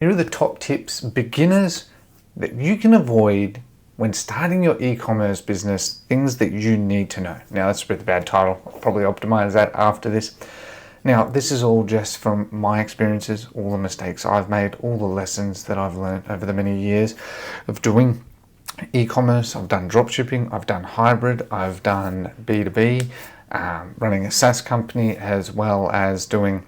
Here are the top tips, beginners, that you can avoid when starting your e-commerce business, things that you need to know. Now, that's a bit of a bad title. I'll probably optimize that after this. Now, this is all just from my experiences, all the mistakes I've made, all the lessons that I've learned over the many years of doing e-commerce. I've done dropshipping, I've done hybrid, I've done B2B, running a SaaS company, as well as doing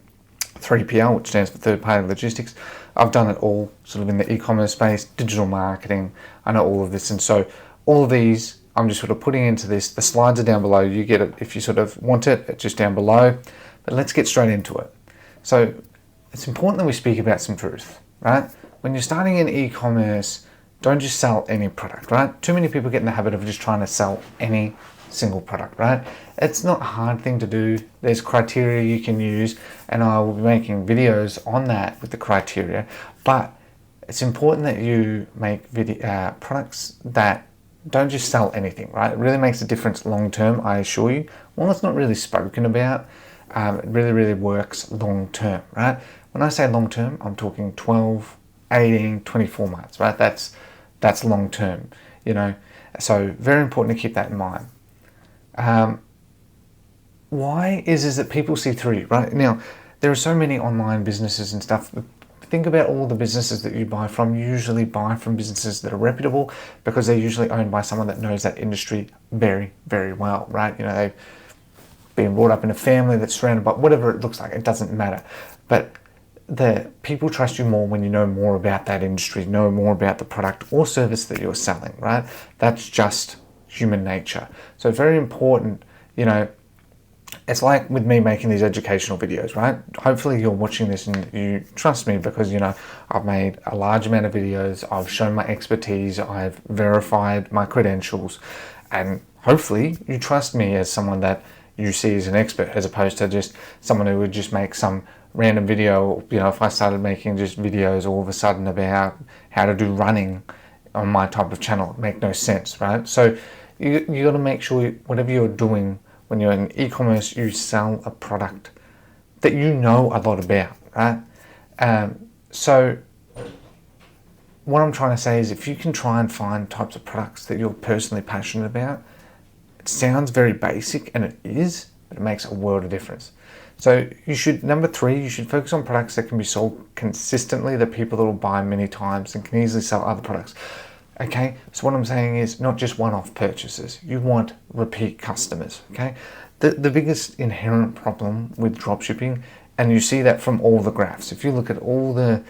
3PL, which stands for third-party logistics. I've done it all sort of in the e-commerce space, digital marketing. I know all of this. And so all of these, I'm just sort of putting into this. The slides are down below. You get it if you sort of want it, it's just down below. But let's get straight into it. So it's important that we speak about some truth, right? When you're starting in e-commerce, don't just sell any product, right? Too many people get in the habit of just trying to sell any single product, right? It's not a hard thing to do. There's criteria you can use, and I will be making videos on that with the criteria. But it's important that you make products that don't just sell anything, right? It really makes a difference long term, I assure you. Well, it's not really spoken about. It really works long term, right? When I say long term, I'm talking 12, 18, 24 months, right? That's long term, you know. So very important to keep that in mind. Why is that people see through you, right? Now, there are so many online businesses and stuff. Think about all the businesses that you buy from. You usually buy from businesses that are reputable because they're usually owned by someone that knows that industry very, very well, right? You know, they've been brought up in a family that's surrounded by whatever it looks like. It doesn't matter. But the people trust you more when you know more about that industry, know more about the product or service that you're selling, right? That's just human nature. So very important, you know, it's like with me making these educational videos, right? Hopefully you're watching this and you trust me because, you know, I've made a large amount of videos, I've shown my expertise, I've verified my credentials, and hopefully you trust me as someone that you see as an expert, as opposed to just someone who would just make some random video. You know, if I started making just videos all of a sudden about how to do running on my type of channel, it make no sense, right? So you got to make sure whatever you're doing when you're in e-commerce, you sell a product that you know a lot about, right? So what I'm trying to say is, if you can try and find types of products that you're personally passionate about, it sounds very basic, and it is, but it makes a world of difference. So you should, number 3, you should focus on products that can be sold consistently, that people that will buy many times and can easily sell other products. Okay, so what I'm saying is not just one-off purchases. You want repeat customers, okay? The biggest inherent problem with dropshipping, and you see that from all the graphs. If you look at all the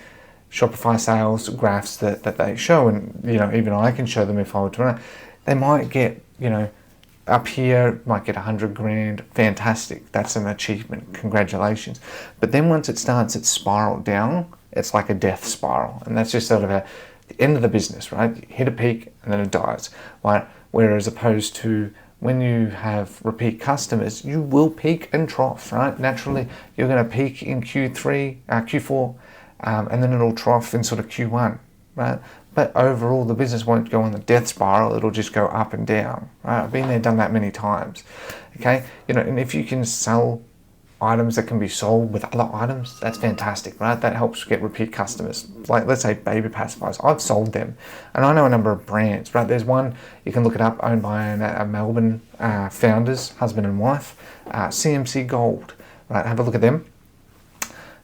Shopify sales graphs that they show, and, you know, even I can show them if I were to run it, they might get, you know, up here, might get 100 grand, fantastic. That's an achievement, congratulations. But then once it starts its spiral down, it's like a death spiral. And that's just sort of the end of the business, right? You hit a peak and then it dies, right? Whereas opposed to when you have repeat customers, you will peak and trough, right? Naturally, you're going to peak in Q4, and then it'll trough in sort of Q1, right? But overall, the business won't go on the death spiral. It'll just go up and down, right? I've been there, done that many times, okay? You know, and if you can sell items that can be sold with other items, that's fantastic, right? That helps get repeat customers. Like, let's say baby pacifiers. I've sold them, and I know a number of brands, right? There's one, you can look it up, owned by a Melbourne founders, husband and wife, CMC Gold, right? Have a look at them.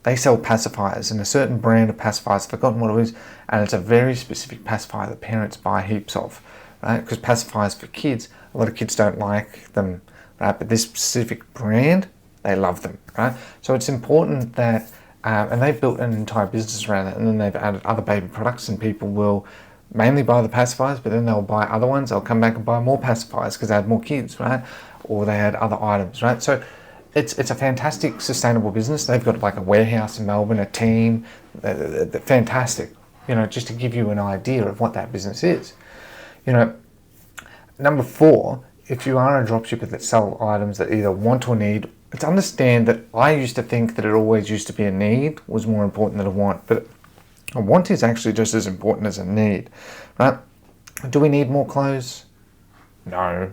They sell pacifiers, and a certain brand of pacifiers, I've forgotten what it is, and it's a very specific pacifier that parents buy heaps of, right? Because pacifiers for kids, a lot of kids don't like them, right? But this specific brand, they love them, right? So it's important that, and they've built an entire business around it, and then they've added other baby products, and people will mainly buy the pacifiers, but then they'll buy other ones. They'll come back and buy more pacifiers because they had more kids, right? Or they had other items, right? So it's a fantastic, sustainable business. They've got like a warehouse in Melbourne, a team, they're fantastic, you know, just to give you an idea of what that business is. You know, number 4, if you are a dropshipper that sell items that either want or need, it's understand that I used to think that it always used to be a need was more important than a want, but a want is actually just as important as a need, right? Do we need more clothes? No.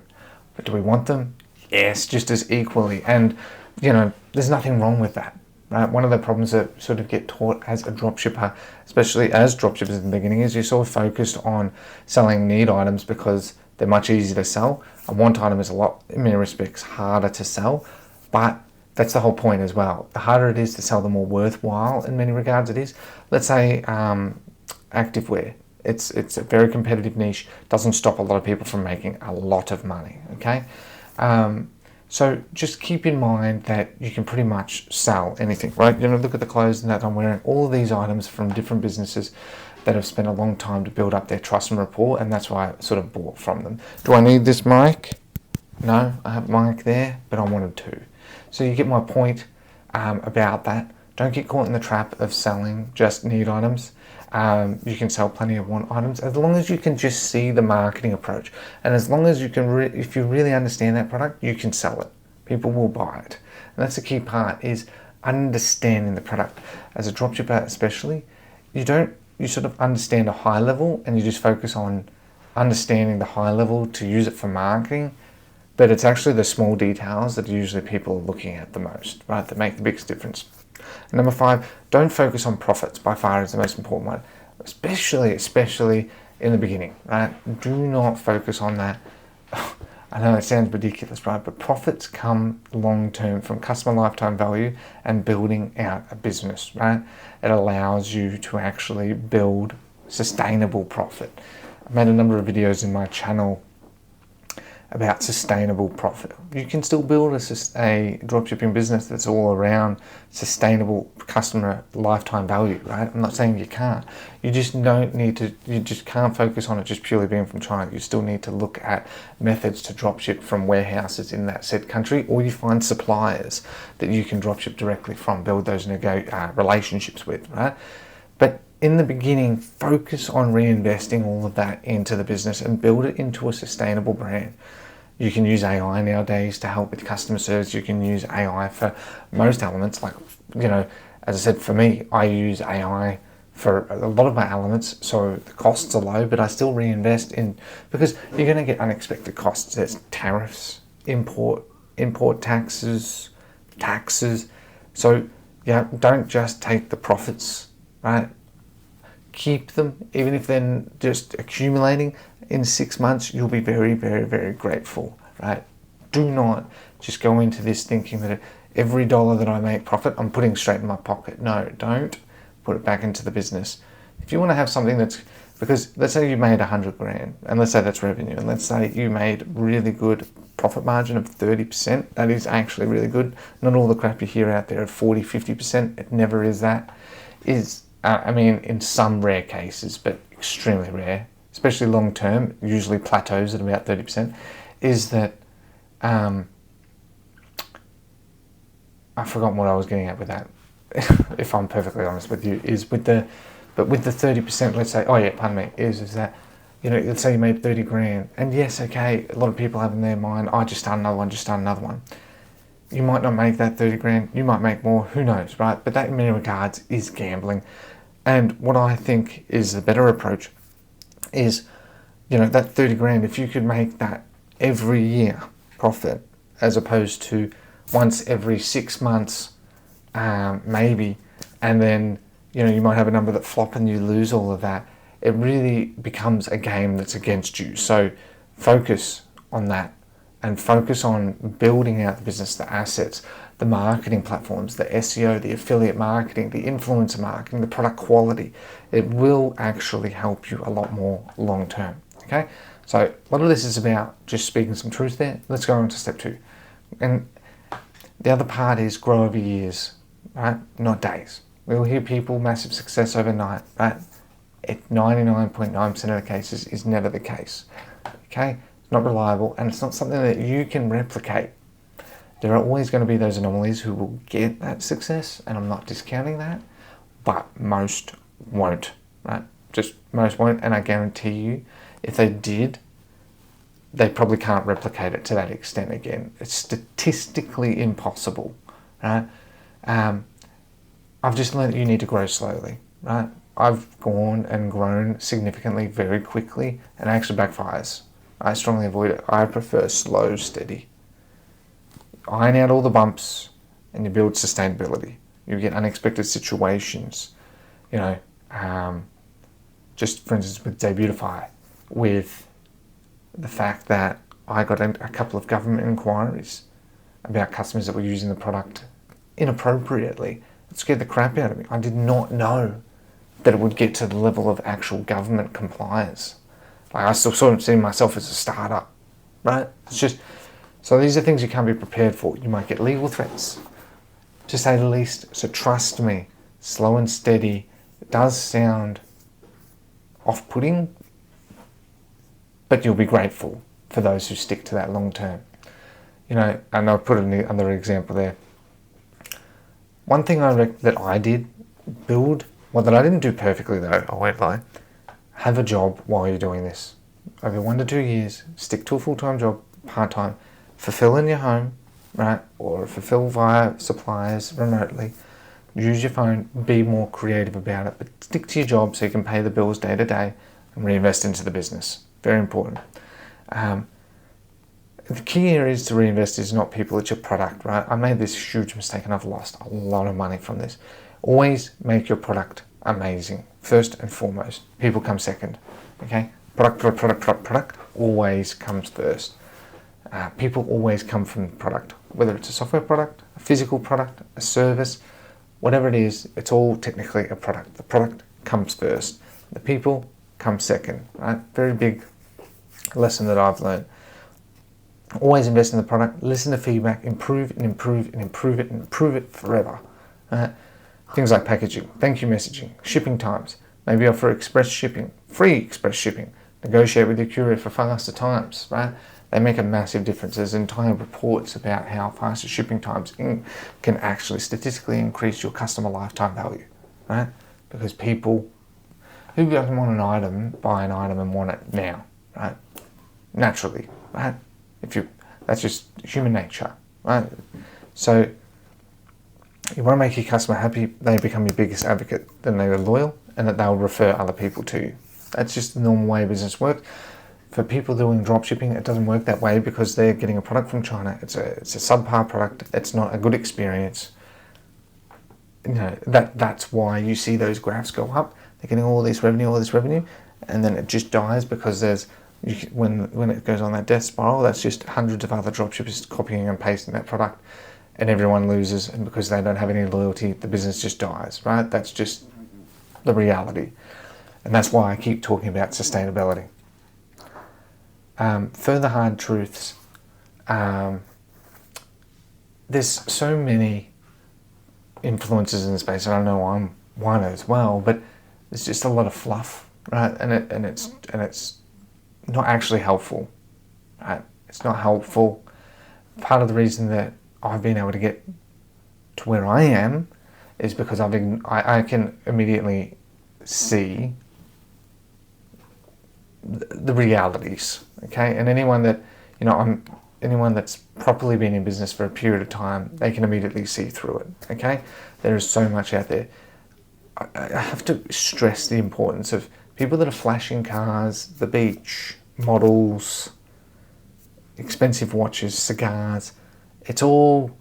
But do we want them? Yes, just as equally. And, you know, there's nothing wrong with that. right? One of the problems that sort of get taught as a dropshipper, especially as dropshippers in the beginning, is you're sort of focused on selling need items because they're much easier to sell. A want item is a lot, in many respects, harder to sell, but that's the whole point as well. The harder it is to sell, the more worthwhile in many regards it is. Let's say activewear. It's a very competitive niche, doesn't stop a lot of people from making a lot of money, okay? So just keep in mind that you can pretty much sell anything, right? You know, look at the clothes that I'm wearing. All of these items from different businesses that have spent a long time to build up their trust and rapport, and that's why I sort of bought from them. Do I need this mic? No, I have a mic there, but I wanted to. So you get my point about that. Don't get caught in the trap of selling just need items. You can sell plenty of want items as long as you can just see the marketing approach, and as long as you can, if you really understand that product, you can sell it. People will buy it, and that's the key part, is understanding the product. As a dropshipper, especially, you sort of understand a high level, and you just focus on understanding the high level to use it for marketing. But it's actually the small details that usually people are looking at the most, right, that make the biggest difference. And number 5, don't focus on profits. By far is the most important one, especially in the beginning, right? Do not focus on that. I know it sounds ridiculous, right? But profits come long term from customer lifetime value and building out a business, right? It allows you to actually build sustainable profit. I've made a number of videos in my channel about sustainable profit. You can still build a dropshipping business that's all around sustainable customer lifetime value, right? I'm not saying you can't. You just can't focus on it just purely being from China. You still need to look at methods to dropship from warehouses in that said country, or you find suppliers that you can dropship directly from, build those relationships with, right? But in the beginning, focus on reinvesting all of that into the business and build it into a sustainable brand. You can use AI nowadays to help with customer service. You can use AI for most elements. Like, you know, as I said, for me, I use AI for a lot of my elements, so the costs are low, but I still reinvest in, because you're going to get unexpected costs. There's tariffs, import taxes. So, yeah, don't just take the profits, right? Keep them, even if they're just accumulating. In 6 months, you'll be very, very, very grateful, right? Do not just go into this thinking that every dollar that I make profit, I'm putting straight in my pocket. No, don't put it back into the business. If you want to have something because let's say you made 100 grand, and let's say that's revenue, and let's say you made really good profit margin of 30%. That is actually really good. Not all the crap you hear out there at 40, 50%. It never is that. In some rare cases, but extremely rare, especially long term, usually plateaus at about 30%, is that, I've forgotten what I was getting at with that, if I'm perfectly honest with you, with the 30%, let's say, is that, you know, let's say you made 30 grand, and yes, okay, a lot of people have in their mind, I just start another one. You might not make that 30 grand, you might make more, who knows, right? But that in many regards is gambling. And what I think is the better approach is, you know, that 30 grand, if you could make that every year profit, as opposed to once every 6 months, maybe, and then, you know, you might have a number that flop and you lose all of that. It really becomes a game that's against you. So focus on that, and focus on building out the business, the assets, the marketing platforms, the SEO, the affiliate marketing, the influencer marketing, the product quality. It will actually help you a lot more long term, okay? So a lot of this is about just speaking some truth there. Let's go on to step 2. And the other part is grow over years, right? Not days. We'll hear people, massive success overnight, right? 99.9% of the cases is never the case, okay? It's not reliable, and it's not something that you can replicate. There are always going to be those anomalies who will get that success, and I'm not discounting that, but most won't, right? Just most won't, and I guarantee you, if they did, they probably can't replicate it to that extent again. It's statistically impossible, right? I've just learned that you need to grow slowly, right? I've gone and grown significantly very quickly, and it actually backfires. I strongly avoid it. I prefer slow, steady. Iron out all the bumps and you build sustainability. You get unexpected situations. Just for instance with Debutify, with the fact that I got a couple of government inquiries about customers that were using the product inappropriately. It scared the crap out of me. I did not know that it would get to the level of actual government compliance. Like, I still sort of see myself as a startup, right? It's just, so these are things you can't be prepared for. You might get legal threats, to say the least. So trust me, slow and steady. It does sound off-putting, but you'll be grateful for those who stick to that long term. And I'll put another example there. One thing that I did build, that I didn't do perfectly though, I won't lie, have a job while you're doing this. Over 1 to 2 years, stick to a full-time job, part-time, fulfill in your home, right? Or fulfill via suppliers remotely. Use your phone, be more creative about it, but stick to your job so you can pay the bills day to day and reinvest into the business. Very important. The key areas to reinvest is not people, it's your product, right? I made this huge mistake and I've lost a lot of money from this. Always make your product amazing, first and foremost. People come second, okay? Product always comes first. People always come from the product, whether it's a software product, a physical product, a service, whatever it is, it's all technically a product. The product comes first. The people come second, right? Very big lesson that I've learned. Always invest in the product, listen to feedback, improve and improve and improve it and improve it forever. Things like packaging, thank you messaging, shipping times, maybe offer express shipping, free express shipping, negotiate with your courier for faster times, right? They make a massive difference. There's entire reports about how faster shipping times can actually statistically increase your customer lifetime value, right? Because people who doesn't want an item, buy an item and want it now, right? Naturally, right? That's just human nature, right? So you want to make your customer happy, they become your biggest advocate, then they are loyal, and that they'll refer other people to you. That's just the normal way business works. For people doing drop shipping, it doesn't work that way because they're getting a product from China. It's a subpar product. It's not a good experience. That's why you see those graphs go up. They're getting all this revenue, and then it just dies because when it goes on that death spiral, that's just hundreds of other dropshippers copying and pasting that product, and everyone loses. And because they don't have any loyalty, the business just dies, right? That's just the reality, and that's why I keep talking about sustainability. Further hard truths. There's so many influencers in the space, and I know I'm one as well, but there's just a lot of fluff, right? And it's not actually helpful, right? It's not helpful. Part of the reason that I've been able to get to where I am is because I can immediately see the realities, okay? And anyone that's properly been in business for a period of time, they can immediately see through it, okay? There is so much out there. I have to stress the importance of people that are flashing cars, the beach, models, expensive watches, cigars. It's all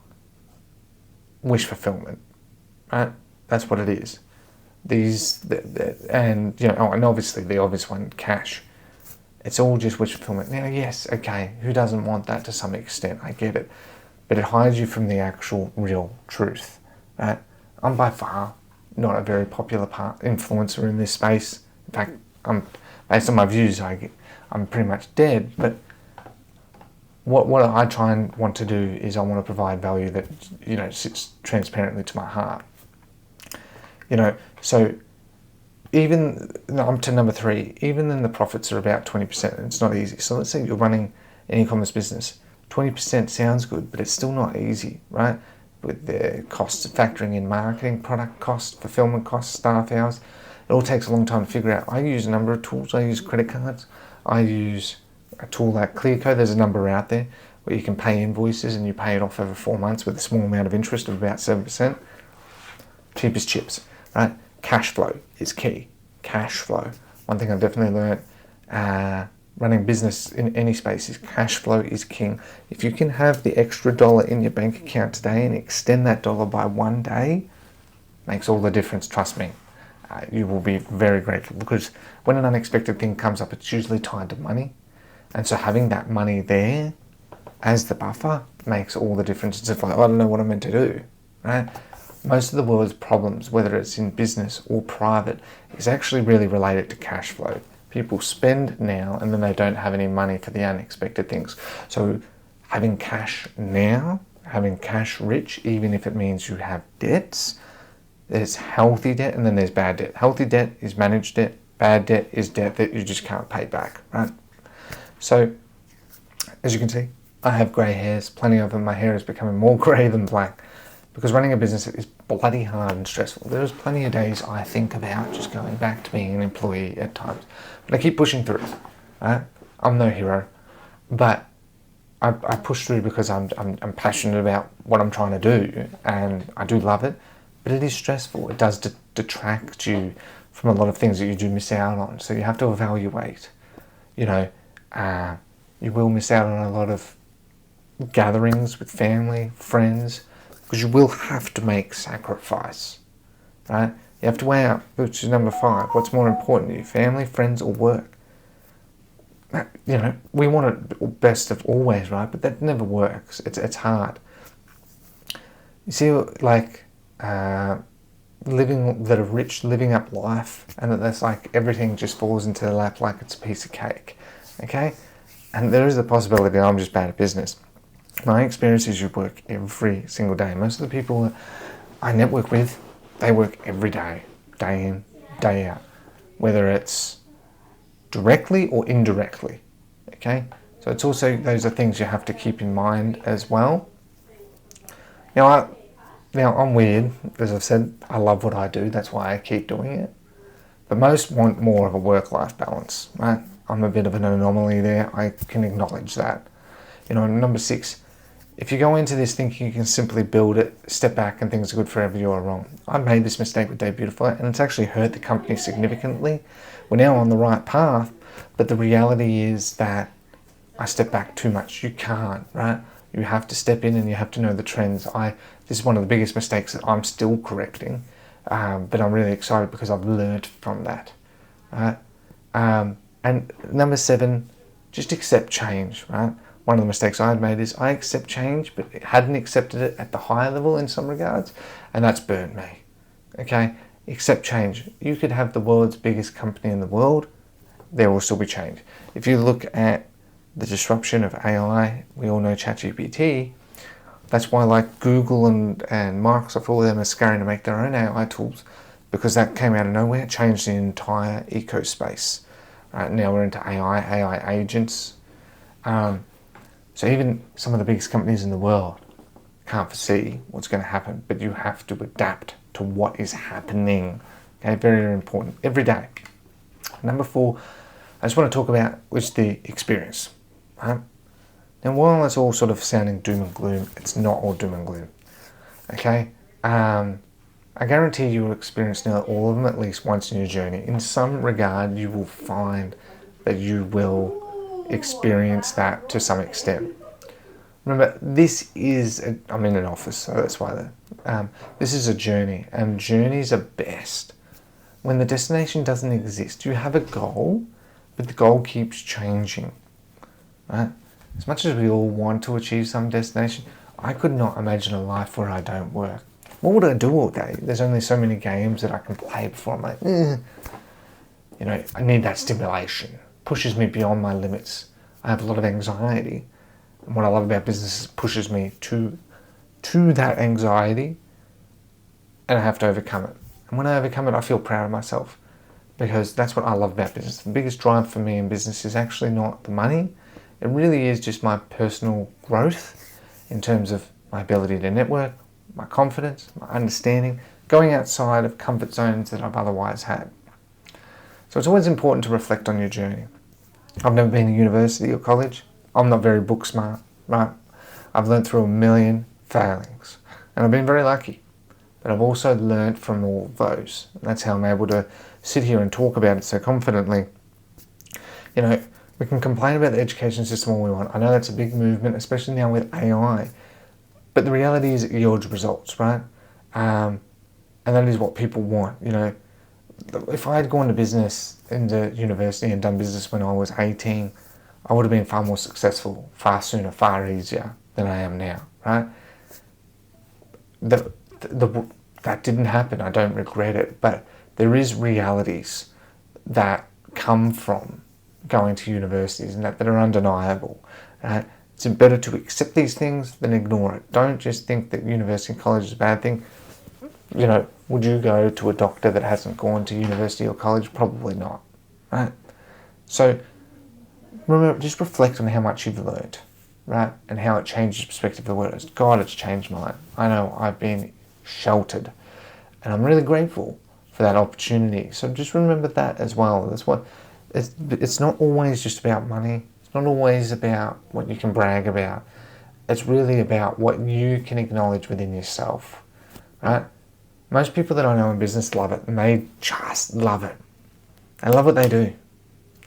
wish fulfillment, right? That's what it is. And obviously the obvious one, cash. It's all just wish fulfillment. Now, yes, okay, who doesn't want that to some extent? I get it. But it hides you from the actual real truth, right? I'm by far not a very popular influencer in this space. In fact, based on my views, I'm pretty much dead. But what I try and want to do is I want to provide value that, sits transparently to my heart. So I'm to number 3, even then the profits are about 20%, and it's not easy. So let's say you're running an e-commerce business. 20% sounds good, but it's still not easy, right? With the costs of factoring in marketing, product costs, fulfillment costs, staff hours. It all takes a long time to figure out. I use a number of tools. I use credit cards. I use a tool like Clearco. There's a number out there where you can pay invoices and you pay it off over 4 months with a small amount of interest of about 7%. Cheap as chips, right? Cash flow is key. Cash flow. One thing I've definitely learned running business in any space is cash flow is king. If you can have the extra dollar in your bank account today and extend that dollar by 1 day, makes all the difference, trust me. You will be very grateful, because when an unexpected thing comes up, it's usually tied to money. And so having that money there as the buffer makes all the difference. It's just like, I don't know what I'm meant to do, right? Most of the world's problems, whether it's in business or private, is actually really related to cash flow. People spend now and then they don't have any money for the unexpected things. So having cash now, having cash rich, even if it means you have debts, there's healthy debt and then there's bad debt. Healthy debt is managed debt. Bad debt is debt that you just can't pay back, right? So, as you can see, I have grey hairs, plenty of them. My hair is becoming more grey than black, because running a business is bloody hard and stressful. There's plenty of days I think about just going back to being an employee at times. But I keep pushing through, right? I'm no hero, but I push through because I'm passionate about what I'm trying to do, and I do love it, but it is stressful. It does detract you from a lot of things that you do miss out on. So you have to evaluate, you will miss out on a lot of gatherings with family, friends, because you will have to make sacrifice, right? You have to weigh out, which is number 5. What's more important to you, family, friends, or work? We want it best of always, right? But that never works. It's hard. You see, like living that are rich, living up life, and that that's like everything just falls into their lap like it's a piece of cake. Okay, and there is the possibility that I'm just bad at business. My experience is you work every single day. Most of the people that I network with, they work every day, day in, day out, whether it's directly or indirectly. Okay, so it's also, those are things you have to keep in mind as well. Now I'm weird, as I've said. I love what I do. That's why I keep doing it. But most want more of a work-life balance, right? I'm a bit of an anomaly there. I can acknowledge that. Number 6, if you go into this thinking you can simply build it, step back and things are good forever, you are wrong. I made this mistake with Dave Beautiful, and it's actually hurt the company significantly. We're now on the right path, but the reality is that I step back too much. You can't, right? You have to step in and you have to know the trends. This is one of the biggest mistakes that I'm still correcting, but I'm really excited because I've learned from that. Right? And number 7, just accept change, right? One of the mistakes I had made is I accept change, but hadn't accepted it at the higher level in some regards, and that's burnt me. Okay? Accept change. You could have the world's biggest company in the world, there will still be change. If you look at the disruption of AI, we all know ChatGPT. That's why like Google and Microsoft, all of them are scurrying to make their own AI tools, because that came out of nowhere, changed the entire ecospace. Right, now we're into AI agents. So even some of the biggest companies in the world can't foresee what's going to happen, but you have to adapt to what is happening. Okay, very, very important, every day. Number 4, I just want to talk about was the experience. Right? Now, while it's all sort of sounding doom and gloom, it's not all doom and gloom. Okay, I guarantee you will experience nearly all of them at least once in your journey. In some regard, you will find that you will experience that to some extent. Remember, I'm in an office, so that's why this is a journey, and journeys are best when the destination doesn't exist. You have a goal, but the goal keeps changing, right? As much as we all want to achieve some destination, I could not imagine a life where I don't work. What would I do all day? There's only so many games that I can play before I'm like, I need that stimulation. Pushes me beyond my limits. I have a lot of anxiety. And what I love about business is it pushes me to that anxiety, and I have to overcome it. And when I overcome it, I feel proud of myself, because that's what I love about business. The biggest drive for me in business is actually not the money. It really is just my personal growth in terms of my ability to network, my confidence, my understanding, going outside of comfort zones that I've otherwise had. So it's always important to reflect on your journey. I've never been to university or college. I'm not very book smart, right? I've learned through a million failings, and I've been very lucky. But I've also learned from all of those. And that's how I'm able to sit here and talk about it so confidently. We can complain about the education system all we want. I know that's a big movement, especially now with AI. But the reality is it yields results, right? And that is what people want. If I had gone to business into university and done business when I was 18, I would have been far more successful, far sooner, far easier than I am now, right? That didn't happen. I don't regret it, but there is realities that come from going to universities and that are undeniable, right? It's better to accept these things than ignore it. Don't just think that university and college is a bad thing. Would you go to a doctor that hasn't gone to university or college? Probably not, right? So remember, just reflect on how much you've learned, right? And how it changed your perspective of the world. God, it's changed mine. I know I've been sheltered, and I'm really grateful for that opportunity. So just remember that as well. That's what it's not always just about money. It's not always about what you can brag about. It's really about what you can acknowledge within yourself, right? Most people that I know in business love it, and they just love it. They love what they do.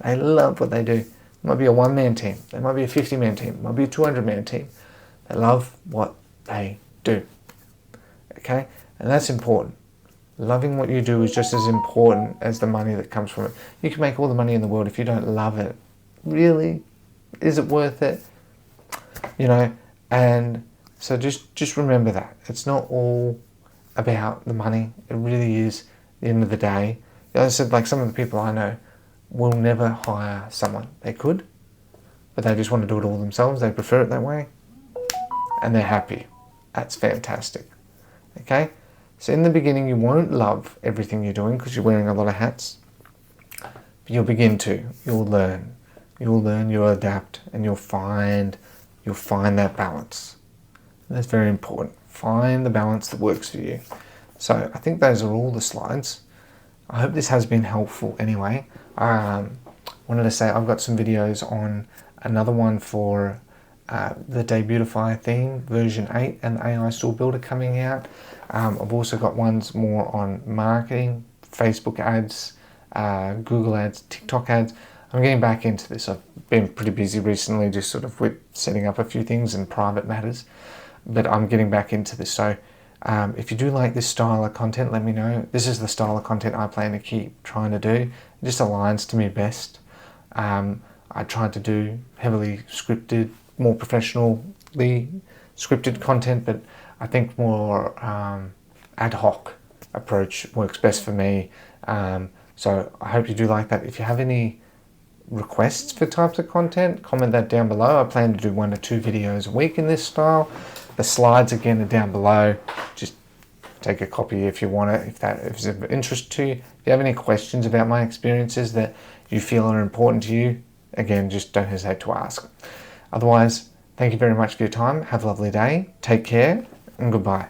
They love what they do. It might be a one-man team. It might be a 50-man team. It might be a 200-man team. They love what they do. Okay? And that's important. Loving what you do is just as important as the money that comes from it. You can make all the money in the world if you don't love it. Really? Is it worth it? And so just remember that. It's not all about the money. It really is, at the end of the day. As I said, like some of the people I know will never hire someone. They could, but they just want to do it all themselves. They prefer it that way, and they're happy. That's fantastic. Okay? So in the beginning, you won't love everything you're doing because you're wearing a lot of hats, but you'll begin to. You'll learn. You'll adapt, and you'll find that balance. And that's very important. Find the balance that works for you. So I think those are all the slides. I hope this has been helpful anyway. Wanted to say I've got some videos on another one for the Debutify theme, version 8, and the AI Store Builder coming out. I've also got ones more on marketing, Facebook ads, Google ads, TikTok ads. I'm getting back into this. I've been pretty busy recently, just sort of with setting up a few things in private matters, but I'm getting back into this. So if you do like this style of content, let me know. This is the style of content I plan to keep trying to do. It just aligns to me best. I tried to do heavily scripted, more professionally scripted content, but I think more ad hoc approach works best for me. So I hope you do like that. If you have any requests for types of content, comment that down below. I plan to do 1 to 2 videos a week in this style. The slides again are down below. Just take a copy if you want it, if it's of interest to you. If you have any questions about my experiences that you feel are important to you, again, just don't hesitate to ask. Otherwise, thank you very much for your time. Have a lovely day. Take care and goodbye.